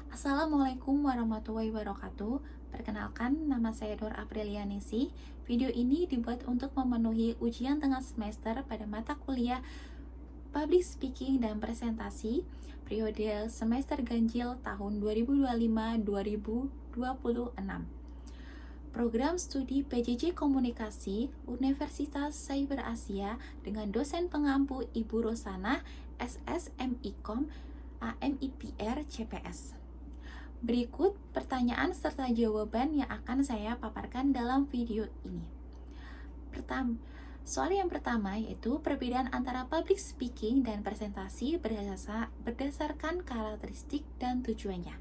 Assalamualaikum warahmatullahi wabarakatuh. Perkenalkan, nama saya Dor Aprilianisi. Video ini dibuat untuk memenuhi ujian tengah semester pada mata kuliah Public Speaking dan Presentasi periode semester ganjil tahun 2025-2026. Program studi PJJ Komunikasi Universitas Cyber Asia dengan dosen pengampu Ibu Rosana, SSMIKOM, AMIPR, CPS. Berikut pertanyaan serta jawaban yang akan saya paparkan dalam video ini. Soal yang pertama yaitu perbedaan antara public speaking dan presentasi berdasarkan karakteristik dan tujuannya.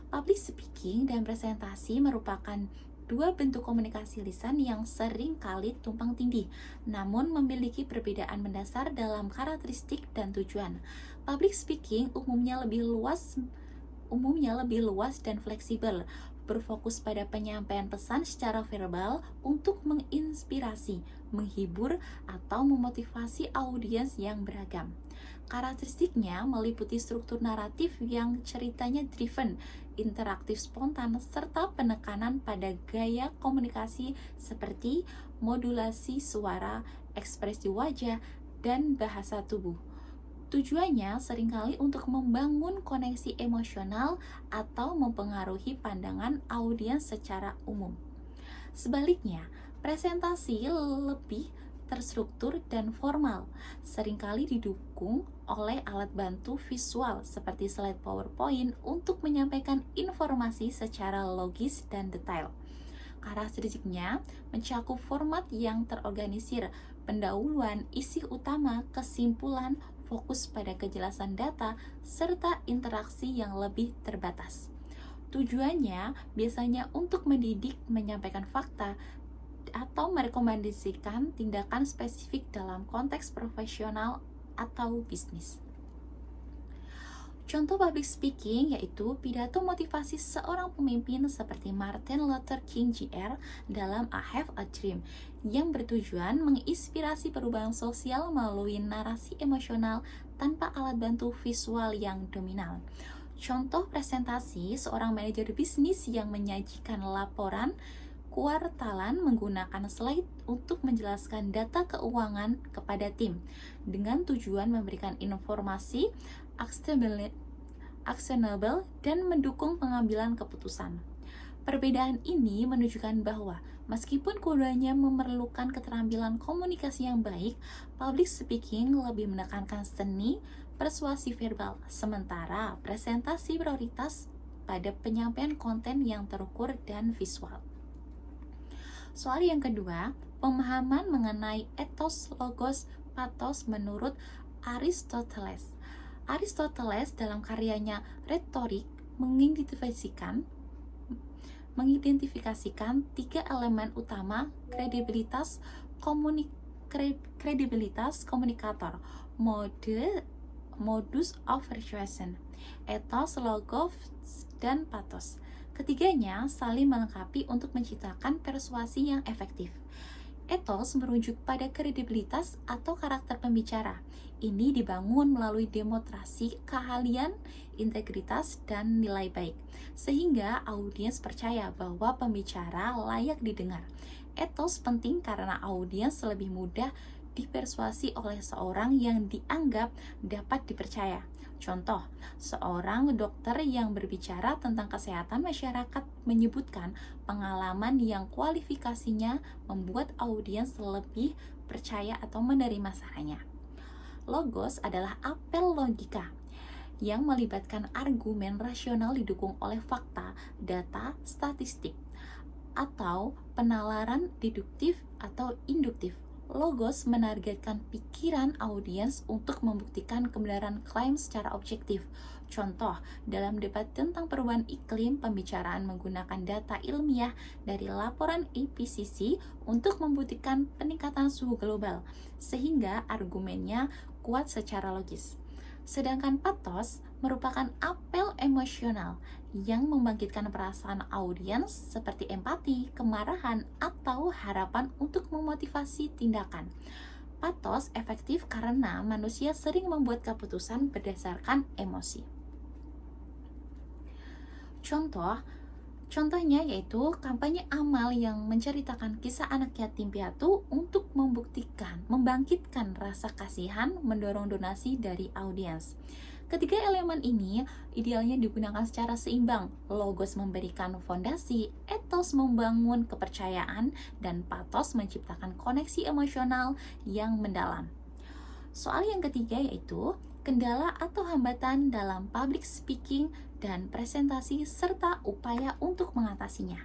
Public speaking dan presentasi merupakan dua bentuk komunikasi lisan yang sering kali tumpang tindih, namun memiliki perbedaan mendasar dalam karakteristik dan tujuan. Public speaking umumnya lebih luas dan fleksibel, berfokus pada penyampaian pesan secara verbal untuk menginspirasi, menghibur, atau memotivasi audiens yang beragam. Karakteristiknya meliputi struktur naratif yang ceritanya driven, interaktif spontan, serta penekanan pada gaya komunikasi seperti modulasi suara, ekspresi wajah, dan bahasa tubuh. Tujuannya seringkali untuk membangun koneksi emosional atau mempengaruhi pandangan audiens secara umum. Sebaliknya, presentasi lebih terstruktur dan formal, seringkali didukung oleh alat bantu visual seperti slide PowerPoint untuk menyampaikan informasi secara logis dan detail. Karakteristiknya mencakup format yang terorganisir, pendahuluan, isi utama, kesimpulan, fokus pada kejelasan data, serta interaksi yang lebih terbatas. Tujuannya biasanya untuk mendidik, menyampaikan fakta, atau merekomendasikan tindakan spesifik dalam konteks profesional atau bisnis. Contoh public speaking yaitu pidato motivasi seorang pemimpin seperti Martin Luther King Jr. dalam I Have a Dream yang bertujuan menginspirasi perubahan sosial melalui narasi emosional tanpa alat bantu visual yang dominan. Contoh presentasi seorang manajer bisnis yang menyajikan laporan kuartalan menggunakan slide untuk menjelaskan data keuangan kepada tim dengan tujuan memberikan informasi actionable dan mendukung pengambilan keputusan. Perbedaan ini menunjukkan bahwa meskipun keduanya memerlukan keterampilan komunikasi yang baik, public speaking lebih menekankan seni persuasi verbal, sementara presentasi prioritas pada penyampaian konten yang terukur dan visual. Soal yang kedua, pemahaman mengenai ethos, logos, pathos menurut Aristoteles. Aristoteles dalam karyanya Retorik mengidentifikasikan tiga elemen utama kredibilitas komunikator, modus of persuasion, ethos, logos, dan pathos. Ketiganya saling melengkapi untuk menciptakan persuasi yang efektif. Ethos merujuk pada kredibilitas atau karakter pembicara. Ini dibangun melalui demonstrasi keahlian, integritas, dan nilai baik, sehingga audiens percaya bahwa pembicara layak didengar. Ethos penting karena audiens lebih mudah dipersuasi oleh seorang yang dianggap dapat dipercaya. Contoh, seorang dokter yang berbicara tentang kesehatan masyarakat menyebutkan pengalaman yang kualifikasinya membuat audiens lebih percaya atau menerima sarannya. Logos adalah apel logika yang melibatkan argumen rasional didukung oleh fakta, data, statistik, atau penalaran deduktif atau induktif. Logos menargetkan pikiran audiens untuk membuktikan kebenaran klaim secara objektif. Contoh, dalam debat tentang perubahan iklim, pembicaraan menggunakan data ilmiah dari laporan IPCC untuk membuktikan peningkatan suhu global, sehingga argumennya kuat secara logis. Sedangkan pathos merupakan apel emosional yang membangkitkan perasaan audiens seperti empati, kemarahan, atau harapan untuk memotivasi tindakan. Pathos efektif karena manusia sering membuat keputusan berdasarkan emosi. Contohnya yaitu kampanye amal yang menceritakan kisah anak yatim piatu untuk membangkitkan rasa kasihan, mendorong donasi dari audiens. Ketiga elemen ini idealnya digunakan secara seimbang. Logos memberikan fondasi, etos membangun kepercayaan, dan pathos menciptakan koneksi emosional yang mendalam. Soal yang ketiga yaitu kendala atau hambatan dalam public speaking dan presentasi serta upaya untuk mengatasinya.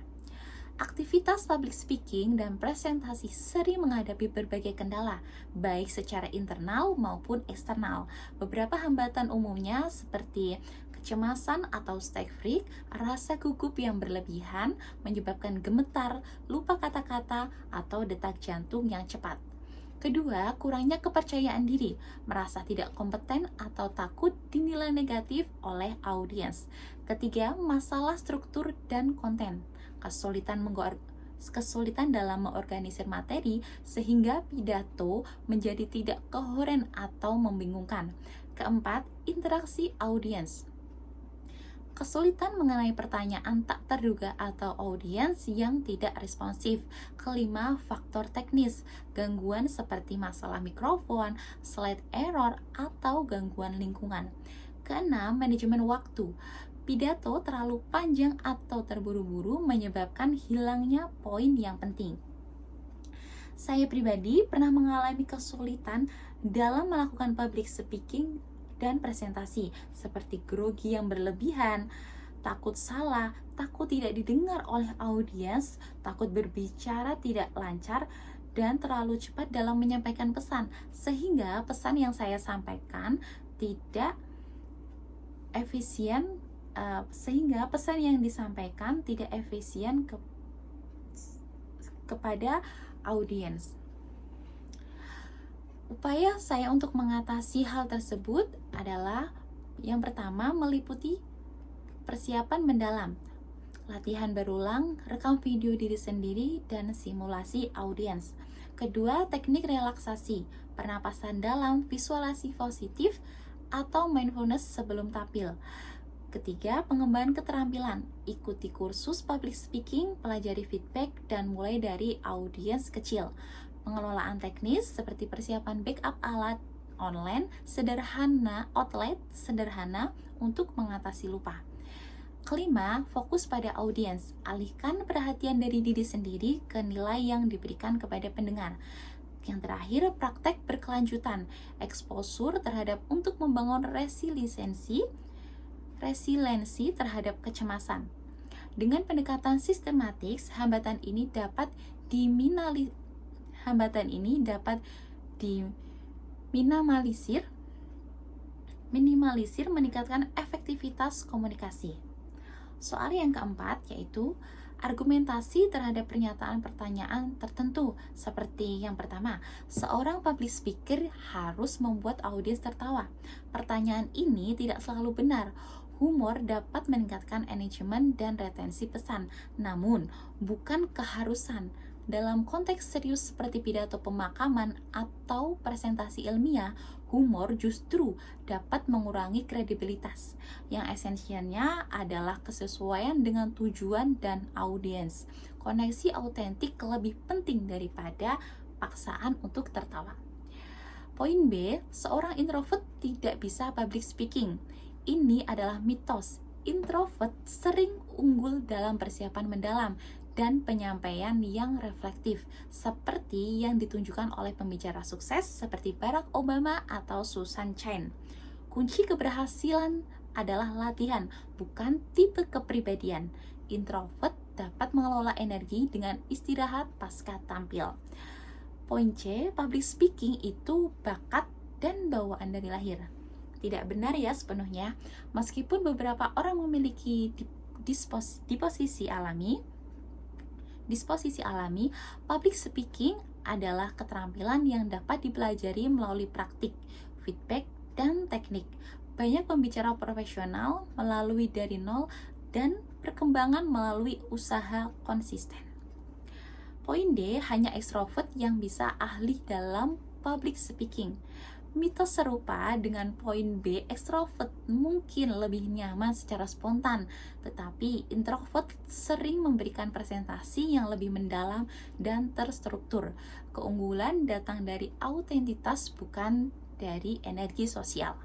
Aktivitas public speaking dan presentasi sering menghadapi berbagai kendala, baik secara internal maupun eksternal. Beberapa hambatan umumnya seperti kecemasan atau stage fright, rasa gugup yang berlebihan menyebabkan gemetar, lupa kata-kata, atau detak jantung yang cepat. Kedua, kurangnya kepercayaan diri, merasa tidak kompeten atau takut dinilai negatif oleh audiens. Ketiga, masalah struktur dan konten, kesulitan dalam mengorganisir materi sehingga pidato menjadi tidak koheren atau membingungkan. Keempat, interaksi audiens, kesulitan mengenai pertanyaan tak terduga atau audiens yang tidak responsif. Kelima, faktor teknis, gangguan seperti masalah mikrofon, slide error, atau gangguan lingkungan. Keenam, manajemen waktu. Pidato terlalu panjang atau terburu-buru menyebabkan hilangnya poin yang penting. Saya pribadi pernah mengalami kesulitan dalam melakukan public speaking dan presentasi, seperti grogi yang berlebihan, takut salah, takut tidak didengar oleh audiens, takut berbicara tidak lancar, dan terlalu cepat dalam menyampaikan pesan, sehingga pesan yang saya sampaikan tidak efisien, kepada audiens. Upaya saya untuk mengatasi hal tersebut adalah yang pertama, meliputi persiapan mendalam, latihan berulang, rekam video diri sendiri, dan simulasi audiens. Kedua, teknik relaksasi, pernapasan dalam, visualisasi positif, atau mindfulness sebelum tampil. Ketiga, pengembangan keterampilan, ikuti kursus public speaking, pelajari feedback, dan mulai dari audiens kecil. Pengelolaan teknis seperti persiapan backup alat online sederhana untuk mengatasi lupa. Kelima, fokus pada audiens. Alihkan perhatian dari diri sendiri ke nilai yang diberikan kepada pendengar. Yang terakhir, praktek berkelanjutan. Eksposur terhadap untuk membangun resiliensi terhadap kecemasan. Dengan pendekatan sistematik, hambatan ini dapat minimalisir, meningkatkan efektivitas komunikasi. Soal yang keempat yaitu argumentasi terhadap pernyataan-pertanyaan tertentu. Seperti yang pertama, seorang public speaker harus membuat audiens tertawa. Pertanyaan ini tidak selalu benar. Humor dapat meningkatkan engagement dan retensi pesan, namun bukan keharusan. Dalam konteks serius seperti pidato pemakaman atau presentasi ilmiah, humor justru dapat mengurangi kredibilitas. Yang esensialnya adalah kesesuaian dengan tujuan dan audiens. Koneksi autentik lebih penting daripada paksaan untuk tertawa. Poin B, seorang introvert tidak bisa public speaking. Ini adalah mitos. Introvert sering unggul dalam persiapan mendalam dan penyampaian yang reflektif, seperti yang ditunjukkan oleh pembicara sukses seperti Barack Obama atau Susan Cain. Kunci keberhasilan adalah latihan, bukan tipe kepribadian. Introvert dapat mengelola energi dengan istirahat pasca tampil. Poin C, public speaking itu bakat dan bawaan dari lahir. Tidak benar ya sepenuhnya. Meskipun beberapa orang memiliki disposisi alami, public speaking adalah keterampilan yang dapat dipelajari melalui praktik, feedback, dan teknik. Banyak pembicara profesional melalui dari nol dan perkembangan melalui usaha konsisten. Poin D, hanya ekstrovert yang bisa ahli dalam public speaking. Mitos serupa dengan poin B, ekstrovert mungkin lebih nyaman secara spontan, tetapi introvert sering memberikan presentasi yang lebih mendalam dan terstruktur. Keunggulan datang dari autentitas, bukan dari energi sosial.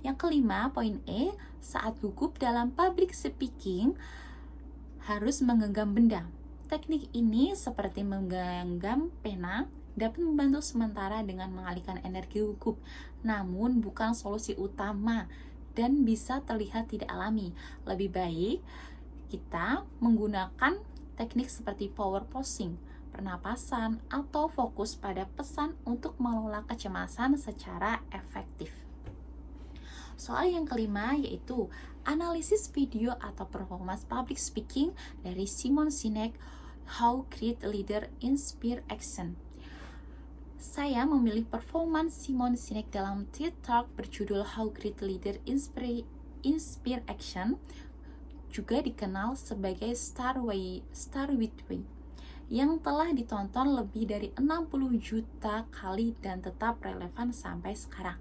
Yang kelima, poin E, saat gugup dalam public speaking harus menggenggam benda. Teknik ini seperti menggenggam pena dapat membantu sementara dengan mengalihkan energi gugup, namun bukan solusi utama dan bisa terlihat tidak alami. Lebih baik kita menggunakan teknik seperti power posing, pernapasan, atau fokus pada pesan untuk mengelola kecemasan secara efektif. Soal yang kelima yaitu analisis video atau performance public speaking dari Simon Sinek, How Great Leader Inspire Action. Saya memilih performance Simon Sinek dalam TED Talk berjudul How Great Leader Inspire Action, juga dikenal sebagai Start With Why, yang telah ditonton lebih dari 60 juta kali dan tetap relevan sampai sekarang.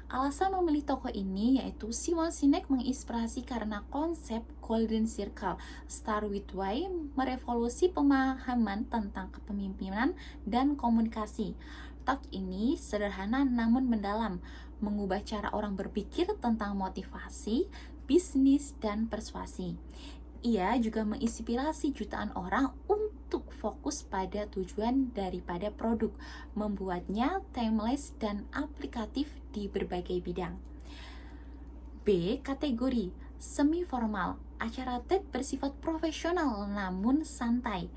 Alasan memilih tokoh ini yaitu Simon Sinek menginspirasi karena konsep Golden Circle. Start With Why merevolusi pemahaman tentang kepemimpinan dan komunikasi. Talk ini sederhana namun mendalam, mengubah cara orang berpikir tentang motivasi, bisnis, dan persuasi. Ia juga menginspirasi jutaan orang untuk fokus pada tujuan daripada produk, membuatnya timeless dan aplikatif di berbagai bidang. B. Kategori semi formal. Acara TED bersifat profesional namun santai,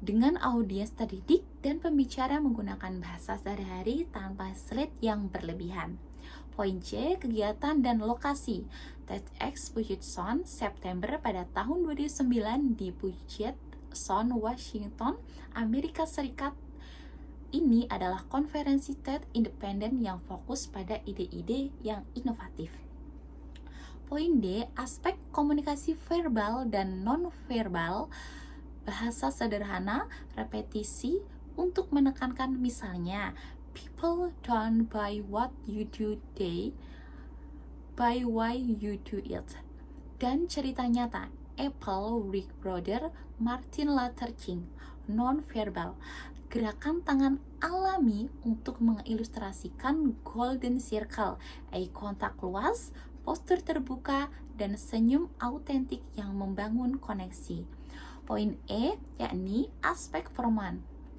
dengan audiens terdidik dan pembicara menggunakan bahasa sehari-hari tanpa slide yang berlebihan. Poin C. Kegiatan dan lokasi. TEDx Puget Sound, September pada tahun 2009 di Puget Sound, Washington, Amerika Serikat. Ini adalah konferensi TED independen yang fokus pada ide-ide yang inovatif. Poin D. Aspek komunikasi verbal dan non-verbal. Bahasa sederhana, repetisi untuk menekankan, misalnya people don't buy what you do, they buy why you do it. Dan cerita nyata, Apple, Rick Brother, Martin Luther King. Non-verbal, gerakan tangan alami untuk mengilustrasikan Golden Circle, eye contact luas, postur terbuka, dan senyum autentik yang membangun koneksi. Poin E, yakni aspek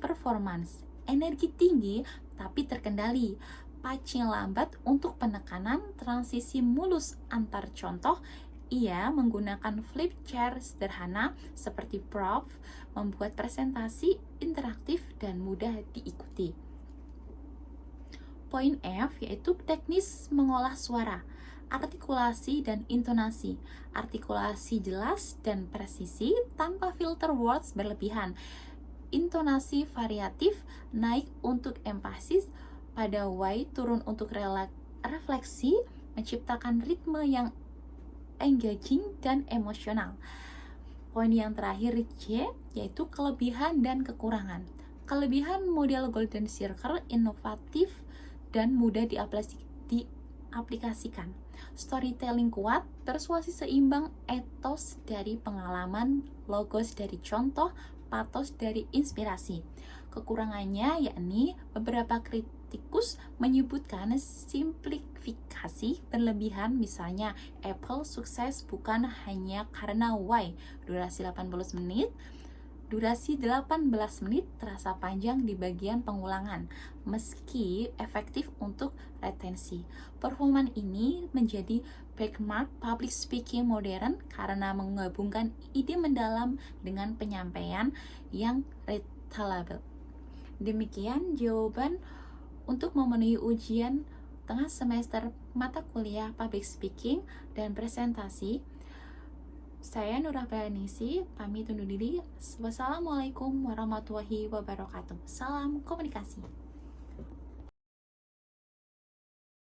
performance, energi tinggi tapi terkendali, pacing lambat untuk penekanan, transisi mulus antar contoh. Ia menggunakan flip chart sederhana seperti prof, membuat presentasi interaktif dan mudah diikuti. Poin F yaitu teknis mengolah suara, artikulasi dan intonasi. Artikulasi jelas dan presisi tanpa filter words berlebihan. Intonasi variatif, naik untuk empasis, pada why turun untuk refleksi, menciptakan ritme yang engaging dan emosional. Poin yang terakhir C yaitu kelebihan dan kekurangan. Kelebihan model Golden Circle inovatif dan mudah diaplikasikan. Storytelling kuat, persuasi seimbang, etos dari pengalaman, logos dari contoh, patos dari inspirasi. Kekurangannya yakni beberapa kritikus menyebutkan simplifikasi berlebihan, misalnya Apple sukses bukan hanya karena why, durasi 18 menit terasa panjang di bagian pengulangan, meski efektif untuk retensi. Performan ini menjadi benchmark public speaking modern karena menggabungkan ide mendalam dengan penyampaian yang relatable. Demikian jawaban untuk memenuhi ujian tengah semester mata kuliah public speaking dan presentasi. Saya Nurah Bayanisi, pamit undur diri. Wassalamualaikum warahmatullahi wabarakatuh. Salam komunikasi.